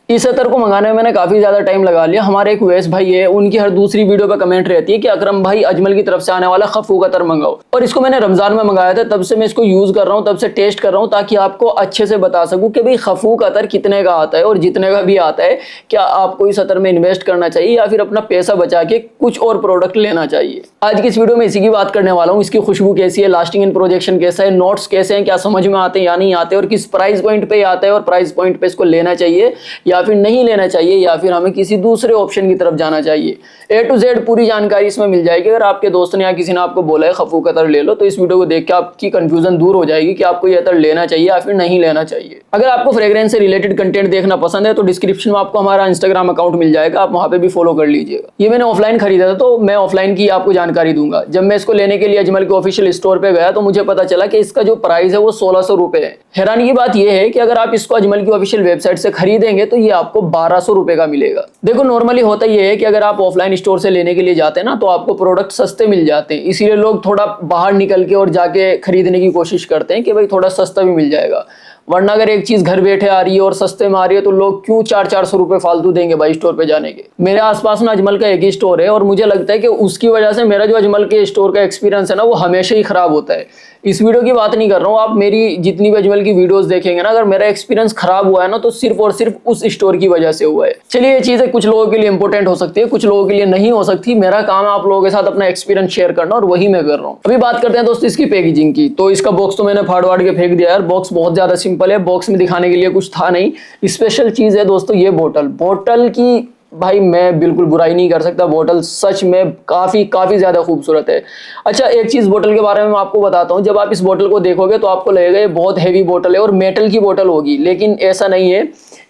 इस अतर को मंगाने में मैंने काफ़ी ज़्यादा टाइम लगा लिया। हमारे एक वैस भाई है, उनकी हर दूसरी वीडियो पे कमेंट रहती है कि अकरम भाई अजमल की तरफ से आने वाला खफूक अतर मंगाओ। और इसको मैंने रमज़ान में मंगाया था, तब से मैं इसको यूज़ कर रहा हूँ, तब से टेस्ट कर रहा हूँ, ताकि आपको अच्छे से बता सकूँ कि भाई खफूक अतर कितने का आता है और जितने का भी आता है क्या आपको इस अतर में इन्वेस्ट करना चाहिए या फिर अपना पैसा बचा के कुछ और प्रोडक्ट लेना चाहिए। आज की इस वीडियो में इसी की बात करने वाला हूँ। इसकी खुशबू कैसी है, लास्टिंग एंड प्रोजेक्शन कैसा है, नोट्स कैसे हैं, क्या समझ में आते हैं या नहीं आते, और किस प्राइस पॉइंट पे आता है और प्राइस पॉइंट पे इसको लेना चाहिए या फिर नहीं लेना चाहिए, या फिर हमें किसी दूसरे ऑप्शन की तरफ जाना चाहिए। A to Z पूरी जानकारी इसमें मिल जाएगी। अगर आपके दोस्त ने या किसी ने आपको बोला है खफूक अतर ले लो, तो इस वीडियो को देख के आपकी कंफ्यूजन दूर हो जाएगी कि आपको ये अतर लेना चाहिए या फिर नहीं लेना चाहिए। अगर आपको फ्रेग्रेंस से रिलेटेड कंटेंट देखना पसंद है तो डिस्क्रिप्शन में आपको हमारा इंस्टाग्राम अकाउंट मिल जाएगा, आप वहां पे भी फॉलो कर लीजिएगा। ये मैंने ऑफलाइन खरीदा था, तो मैं ऑफलाइन की आपको जानकारी दूंगा। जब मैं इसको लेने के लिए अजमल के ऑफिशियल स्टोर पे गया तो मुझे पता चला कि इसका जो प्राइस है वो 1600 रुपए है। हैरानी की बात यह है कि अगर आप इसको अजमल की ऑफिशियल वेबसाइट से खरीदेंगे तो ये आपको 1200 रुपए का मिलेगा। देखो नॉर्मली होता यह है कि अगर आप ऑफलाइन स्टोर से लेने के लिए जाते हैं ना, तो आपको प्रोडक्ट सस्ते मिल जाते हैं, इसीलिए लोग थोड़ा बाहर निकल के और जाके खरीदने की कोशिश करते हैं कि भाई थोड़ा सस्ता भी मिल जाएगा। वरना अगर एक चीज घर बैठे आ रही है और सस्ते में आ रही है तो लोग क्यों 400-400 रुपए फालतू देंगे भाई स्टोर पे जाने के। मेरे आसपास ना अजमल का एक ही स्टोर है और मुझे लगता है कि उसकी वजह से मेरा जो अजमल के स्टोर का एक्सपीरियंस है ना वो हमेशा ही खराब होता है। इस वीडियो की बात नहीं कर रहा हूँ, आप मेरी जितनी भी अजमल की वीडियोस देखेंगे ना, अगर मेरा एक्सपीरियंस खराब हुआ है ना तो सिर्फ और सिर्फ उस स्टोर की वजह से हुआ है। चलिए ये चीजें कुछ लोगों के लिए इंपॉर्टेंट हो सकती है, कुछ लोगों के लिए नहीं हो सकती। मेरा काम है आप लोगों के साथ अपना एक्सपीरियंस शेयर करना और वही मैं कर रहा हूँ। अभी बात करते हैं दोस्तों इसकी पैकेजिंग की। तो इसका बॉक्स तो मैंने फाड़ वाड़ के फेंक दिया यार। बॉक्स बहुत ज्यादा सिंपल है, बॉक्स में दिखाने के लिए कुछ था नहीं। स्पेशल चीज है दोस्तों ये बोतल की भाई मैं बिल्कुल बुराई नहीं कर सकता। बोतल सच में काफी ज्यादा खूबसूरत है। अच्छा एक चीज बोतल के बारे में मैं आपको बताता हूँ। जब आप इस बोतल को देखोगे तो आपको लगेगा ये बहुत हैवी बोतल है और मेटल की बोतल होगी, लेकिन ऐसा नहीं है।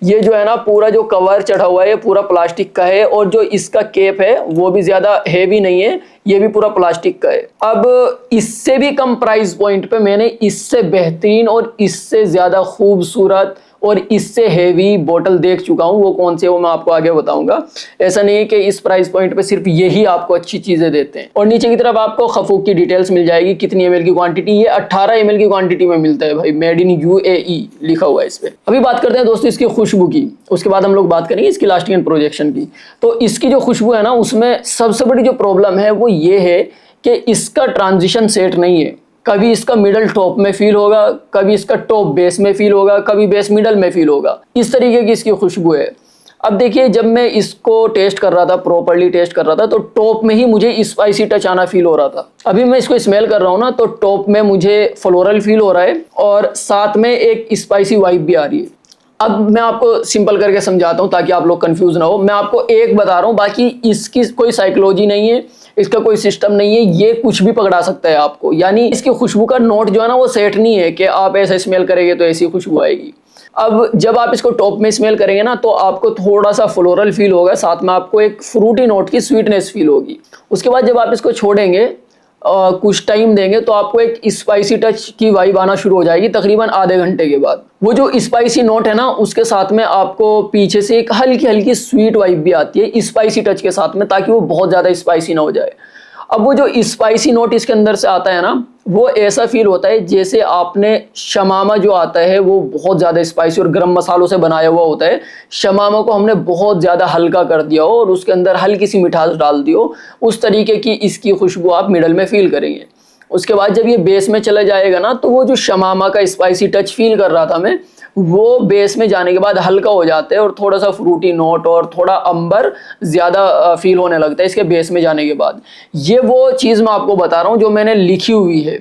ये जो है ना पूरा जो कवर चढ़ा हुआ है ये पूरा प्लास्टिक का है, और जो इसका कैप है वो भी ज्यादा हैवी नहीं है, ये भी पूरा प्लास्टिक का है। अब इससे भी कम प्राइस पॉइंट पे मैंने इससे बेहतरीन और इससे ज्यादा खूबसूरत और इससे हेवी बोतल देख चुका हूं। वो कौन से वो मैं आपको आगे बताऊंगा। ऐसा नहीं है कि इस प्राइस पॉइंट पे सिर्फ यही आपको अच्छी चीजें देते हैं। और नीचे की तरफ आपको खफूक की डिटेल्स मिल जाएगी, कितनी ml की क्वांटिटी। ये 18 ml की क्वांटिटी में मिलता है भाई, मेड इन UAE लिखा हुआ है इस पे। अभी बात करते हैं दोस्तों इसकी खुशबू की, उसके बाद हम लोग बात करेंगे इसकी लास्टिंग एंड प्रोजेक्शन की। तो इसकी जो खुशबू है ना उसमें सबसे बड़ी जो प्रॉब्लम है वो ये है कि इसका ट्रांजिशन सेट नहीं है। कभी इसका मिडल टॉप में फील होगा, कभी इसका टॉप बेस में फील होगा, कभी बेस मिडल में फील होगा। इस तरीके की इसकी खुशबू है। अब देखिए जब मैं इसको टेस्ट कर रहा था, प्रॉपर्ली टेस्ट कर रहा था, तो टॉप में ही मुझे स्पाइसी टच आना फील हो रहा था। अभी मैं इसको स्मेल कर रहा हूँ ना, तो टॉप में मुझे फ्लोरल फील हो रहा है और साथ में एक स्पाइसी वाइब भी आ रही है। अब मैं आपको सिंपल करके समझाता हूँ ताकि आप लोग कंफ्यूज ना हो। मैं आपको एक बता रहा हूँ, बाकी इसकी कोई साइकोलॉजी नहीं है, इसका कोई सिस्टम नहीं है, ये कुछ भी पकड़ा सकता है आपको। यानी इसकी खुशबू का नोट जो है ना वो सेट नहीं है कि आप ऐसा स्मेल करेंगे तो ऐसी खुशबू आएगी। अब जब आप इसको टॉप में स्मेल करेंगे ना तो आपको थोड़ा सा फ्लोरल फील होगा, साथ में आपको एक फ्रूटी नोट की स्वीटनेस फील होगी। उसके बाद जब आप इसको छोड़ेंगे कुछ टाइम देंगे तो आपको एक स्पाइसी टच की वाइब आना शुरू हो जाएगी तकरीबन आधे घंटे के बाद। वो जो स्पाइसी नोट है ना उसके साथ में आपको पीछे से एक हल्की हल्की स्वीट वाइब भी आती है स्पाइसी टच के साथ में, ताकि वो बहुत ज़्यादा स्पाइसी ना हो जाए। अब वो जो स्पाइसी नोट इसके अंदर से आता है ना वो ऐसा फील होता है जैसे आपने शमामा जो आता है वो बहुत ज़्यादा स्पाइसी और गरम मसालों से बनाया हुआ होता है। शमामा को हमने बहुत ज़्यादा हल्का कर दिया हो और उसके अंदर हल्की सी मिठास डाल दी हो, उस तरीके की इसकी खुशबू आप मिडल में फील करेंगे। उसके बाद जब ये बेस में चला जाएगा ना तो वो जो शमामा का स्पाइसी टच फील कर रहा था मैं, वो बेस में जाने के बाद हल्का हो जाता है और थोड़ा सा फ्रूटी नोट और थोड़ा अंबर ज़्यादा फील होने लगता है इसके बेस में जाने के बाद। ये वो चीज़ मैं आपको बता रहा हूँ जो मैंने लिखी हुई है।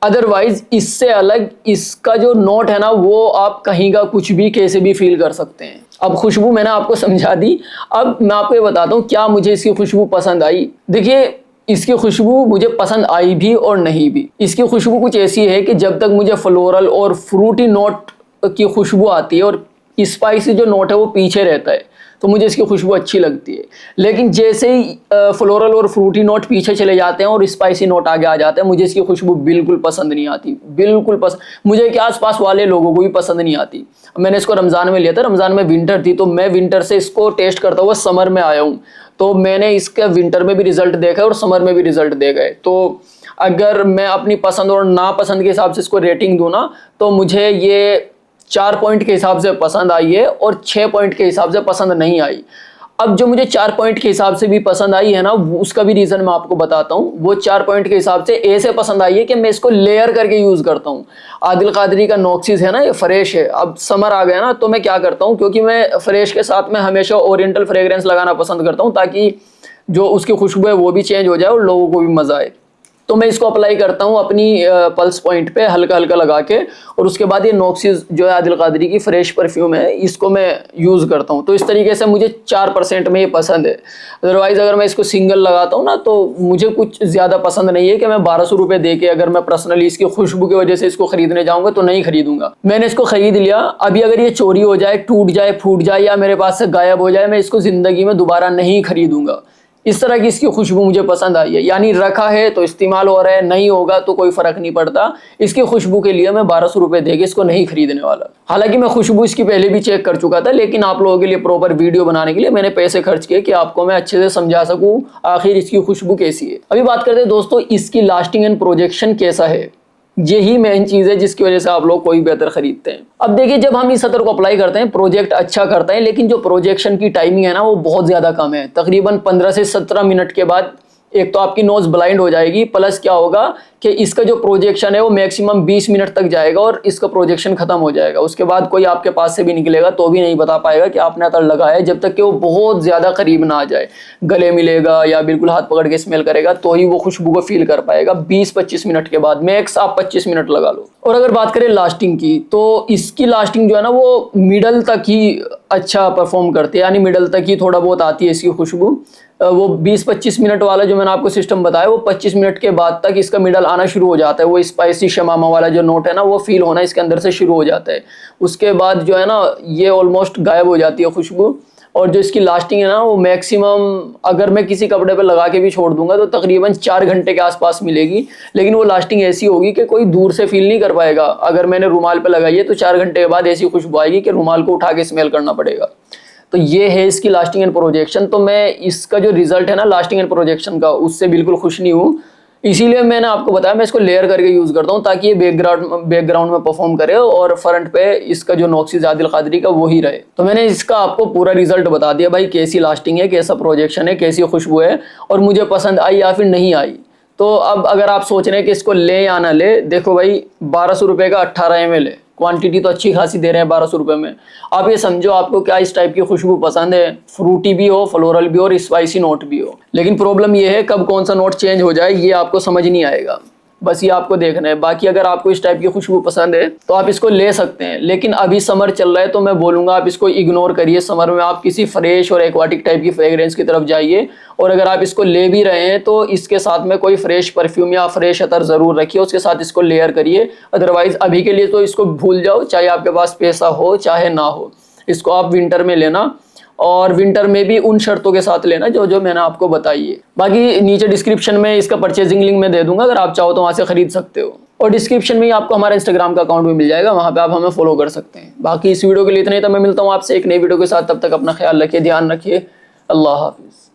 अदरवाइज इससे अलग इसका जो नोट है ना वो आप कहीं का कुछ भी कैसे भी फील कर सकते हैं। अब खुशबू मैंने आपको समझा दी, अब मैं आपको ये बताता हूँ क्या मुझे इसकी खुशबू पसंद आई। देखिए इसकी खुशबू मुझे पसंद आई भी और नहीं भी। इसकी खुशबू कुछ ऐसी है कि जब तक मुझे फ्लोरल और फ्रूटी नोट की खुशबू आती है और स्पाइसी जो नोट है वो पीछे रहता है तो मुझे इसकी खुशबू अच्छी लगती है। लेकिन जैसे ही फ्लोरल और फ्रूटी नोट पीछे चले जाते हैं और स्पाइसी नोट आगे आ जाते हैं, मुझे इसकी खुशबू बिल्कुल पसंद नहीं आती, बिल्कुल पसंद। मुझे क्या आसपास वाले लोगों को भी पसंद नहीं आती। मैंने इसको रमज़ान में लिया था, रमज़ान में विंटर थी, तो मैं विंटर से इसको टेस्ट करता हुआ समर में आया हूँ, तो मैंने इसका विंटर में भी रिजल्ट देखा है और समर में भी रिजल्ट देखा है। तो अगर मैं अपनी पसंद और नापसंद के हिसाब से इसको रेटिंग दूँ ना तो मुझे ये 4 पॉइंट के हिसाब से पसंद आई है और 6 पॉइंट के हिसाब से पसंद नहीं आई। अब जो मुझे 4 पॉइंट के हिसाब से भी पसंद आई है ना, उसका भी रीज़न मैं आपको बताता हूँ। वो 4 पॉइंट के हिसाब से ए से पसंद आई है कि मैं इसको लेयर करके यूज़ करता हूँ। आदिल कादरी का नॉक्सिस है ना, ये फ्रेश है। अब समर आ गया ना, तो मैं क्या करता हूँ, क्योंकि मैं फ्रेश के साथ में हमेशा ओरिएंटल फ्रेग्रेंस लगाना पसंद करता हूँ, ताकि जो उसकी खुशबू है वो भी चेंज हो जाए और लोगों को भी मज़ा आए। तो मैं इसको अप्लाई करता हूँ अपनी पल्स पॉइंट पे हल्का हल्का लगा के, और उसके बाद ये नॉक्सिस जो है आदिल कादरी की फ्रेश परफ्यूम है, इसको मैं यूज़ करता हूँ। तो इस तरीके से मुझे 4% में ये पसंद है। अदरवाइज़ अगर मैं इसको सिंगल लगाता हूँ ना, तो मुझे कुछ ज़्यादा पसंद नहीं है कि मैं 1200 रुपये दे के अगर मैं पर्सनली इसकी खुशबू की वजह से इसको खरीदने जाऊँगा तो नहीं खरीदूंगा। मैंने इसको खरीद लिया, अभी अगर ये चोरी हो जाए, टूट जाए, फूट जाए या मेरे पास से गायब हो जाए, मैं इसको ज़िंदगी में दोबारा नहीं खरीदूंगा। इस तरह की इसकी खुशबू मुझे पसंद आई है। यानी रखा है तो इस्तेमाल हो रहा है, नहीं होगा तो कोई फ़र्क नहीं पड़ता। इसकी खुशबू के लिए मैं 1200 रुपये देके इसको नहीं खरीदने वाला। हालांकि मैं खुशबू इसकी पहले भी चेक कर चुका था, लेकिन आप लोगों के लिए प्रॉपर वीडियो बनाने के लिए मैंने पैसे खर्च किए कि आपको मैं अच्छे से समझा सकूँ आखिर इसकी खुशबू कैसी है। अभी बात करते हैं दोस्तों, इसकी लास्टिंग एंड प्रोजेक्शन कैसा है। यही मेन चीज़ है जिसकी वजह से आप लोग कोई बेहतर खरीदते हैं। अब देखिए, जब हम इस अतर को अप्लाई करते हैं, प्रोजेक्ट अच्छा करते हैं, लेकिन जो प्रोजेक्शन की टाइमिंग है ना, वो बहुत ज़्यादा कम है। तकरीबन 15 से 17 मिनट के बाद एक तो आपकी नोज़ ब्लाइंड हो जाएगी, प्लस क्या होगा कि इसका जो प्रोजेक्शन है वो मैक्सिमम 20 मिनट तक जाएगा और इसका प्रोजेक्शन खत्म हो जाएगा। उसके बाद कोई आपके पास से भी निकलेगा तो भी नहीं बता पाएगा कि आपने अतर लगाया है, जब तक कि वो बहुत ज़्यादा करीब ना आ जाए, गले मिलेगा या बिल्कुल हाथ पकड़ के स्मेल करेगा, तो ही वो खुशबू को फील कर पाएगा। 20-25 मिनट के बाद, मैक्स आप 25 मिनट लगा लो। और अगर बात करें लास्टिंग की, तो इसकी लास्टिंग जो है ना, वो मिडल तक ही अच्छा परफॉर्म करती है, यानी मिडल तक ही थोड़ा बहुत आती है इसकी खुशबू। वो 20-25 मिनट वाला जो मैंने आपको सिस्टम बताया, वो 25 मिनट के बाद तक इसका मिडल आना शुरू हो जाता है। वो स्पाइसी शमामा वाला जो नोट है ना, वो फील होना इसके अंदर से शुरू हो जाता है। उसके बाद जो है ना, ये ऑलमोस्ट गायब हो जाती है खुशबू। और जो इसकी लास्टिंग है ना, वो मैक्सिमम अगर मैं किसी कपड़े पे लगा के भी छोड़ दूंगा तो तकरीबन 4 घंटे के आसपास मिलेगी। लेकिन वो लास्टिंग ऐसी होगी कि कोई दूर से फील नहीं कर पाएगा। अगर मैंने रुमाल पे लगाई है तो 4 घंटे के बाद ऐसी खुशबू आएगी कि रुमाल को उठा के स्मेल करना पड़ेगा। तो ये है इसकी लास्टिंग एंड प्रोजेक्शन। तो मैं इसका जो रिजल्ट है ना लास्टिंग एंड प्रोजेक्शन का, उससे बिल्कुल खुश नहीं हूँ। इसीलिए मैंने आपको बताया मैं इसको लेयर करके यूज़ करता हूँ, ताकि ये बैकग्राउंड में परफॉर्म करे और फ्रंट पे इसका जो नॉक्सिस आदिल कादरी का वही रहे। तो मैंने इसका आपको पूरा रिजल्ट बता दिया भाई, कैसी लास्टिंग है, कैसा प्रोजेक्शन है, कैसी खुशबू है, और मुझे पसंद आई या फिर नहीं आई। तो अब अगर आप सोच रहे हैं कि इसको ले या ना ले, देखो भाई 1200 रुपये का 18 ml है, क्वांटिटी तो अच्छी खासी दे रहे हैं 1200 रुपये में। आप ये समझो आपको क्या इस टाइप की खुशबू पसंद है, फ्रूटी भी हो, फ्लोरल भी हो और स्पाइसी नोट भी हो। लेकिन प्रॉब्लम ये है कब कौन सा नोट चेंज हो जाए ये आपको समझ नहीं आएगा, बस ये आपको देखना है। बाकी अगर आपको इस टाइप की खुशबू पसंद है तो आप इसको ले सकते हैं, लेकिन अभी समर चल रहा है तो मैं बोलूँगा आप इसको इग्नोर करिए। समर में आप किसी फ्रेश और एक्वाटिक टाइप की फ्रेग्रेंस की तरफ जाइए, और अगर आप इसको ले भी रहे हैं तो इसके साथ में कोई फ्रेश परफ्यूम या फ्रेश अतर ज़रूर रखिए, उसके साथ इसको लेयर करिए। अदरवाइज़ अभी के लिए तो इसको भूल जाओ, चाहे आपके पास पैसा हो चाहे ना हो। इसको आप विंटर में लेना, और विंटर में भी उन शर्तों के साथ लेना जो जो मैंने आपको बताई है। बाकी नीचे डिस्क्रिप्शन में इसका परचेजिंग लिंक मैं दे दूंगा, अगर आप चाहो तो वहाँ से खरीद सकते हो। और डिस्क्रिप्शन में ही आपको हमारा इंस्टाग्राम का अकाउंट भी मिल जाएगा, वहाँ पे आप हमें फॉलो कर सकते हैं। बाकी इस वीडियो के लिए इतना ही, तो मैं मिलता हूँ आपसे एक नई वीडियो के साथ। तब तक अपना ख्याल रखिए, ध्यान रखिए। अल्लाह हाफिज़।